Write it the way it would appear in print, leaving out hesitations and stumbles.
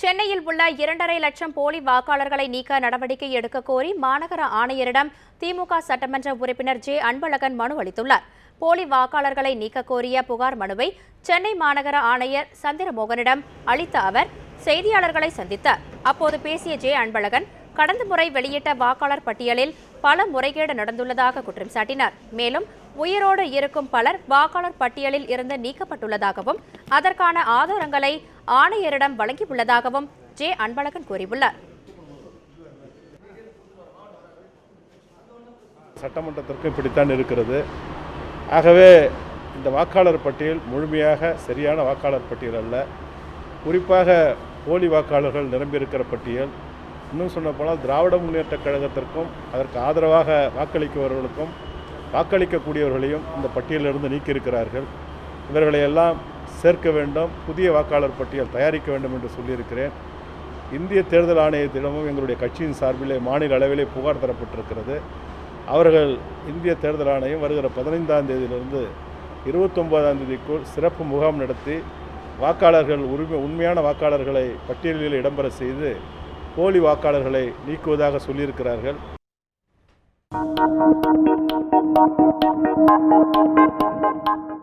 சென்னையில் உள்ள 2.5 லட்சம் போலி வாக்காளர்களை நீக்க நடவடிக்கை எடுக்க கோரி மாநகர ஆணையரிடம் திமுக சட்டமன்ற உறுப்பினர் ஜே அன்பழகன் மனு அளித்துள்ளார். போலி வாக்காளர்களை நீக்க கோரிய புகார் மனுவை சென்னை மாநகர ஆணையர் சந்திரமோகனிடம் அளித்த அவர் செய்தியாளர்களை சந்தித்தார். அப்போது பேசிய ஜே அன்பழகன் கடந்த முறை வெளியிட்ட வாக்காளர் பட்டியலில் பல முறைகேடு நடந்துள்ளதாக குற்றம் சாட்டினார். மேலும் உயிரோடு இருக்கும் பலர் வாக்காளர் பட்டியலில் இருந்து நீக்கப்பட்டுள்ளதாகவும் அதற்கான ஆதாரங்களை ஆணையரிடம் வழங்கியுள்ளதாகவும் ஜே அன்பழகன் கூறியுள்ளார். சட்டமன்றத்திற்கு இப்படித்தான் இருக்கிறது. ஆகவே இந்த வாக்காளர் பட்டியல் முழுமையாக சரியான வாக்காளர் பட்டியல் அல்ல. குறிப்பாக போலி வாக்காளர்கள் நிரம்பியிருக்கிற பட்டியல். இன்னும் சொல்லப்போனால் திராவிட முன்னேற்றக் கழகத்திற்கும் அதற்கு ஆதரவாக வாக்களிப்பவர்களுக்கும் வாக்களிக்கக்கூடியவர்களையும் இந்த பட்டியலிலிருந்து நீக்கியிருக்கிறார்கள். இவர்களையெல்லாம் சேர்க்க வேண்டும், புதிய வாக்காளர் பட்டியல் தயாரிக்க வேண்டும் என்று சொல்லியிருக்கிறேன். இந்திய தேர்தல் ஆணையத்திடமும் எங்களுடைய கட்சியின் சார்பிலே மாநில அளவிலே புகார் தரப்பட்டிருக்கிறது. அவர்கள் இந்திய தேர்தல் ஆணையம் வருகிற 15ஆம் தேதியிலிருந்து 29ஆம் தேதிக்குள் சிறப்பு முகாம் நடத்தி வாக்காளர்கள் உண்மையான வாக்காளர்களை பட்டியலில் இடம்பெற செய்து போலி வாக்காளர்களை நீக்குவதாக சொல்லியிருக்கிறார்கள்.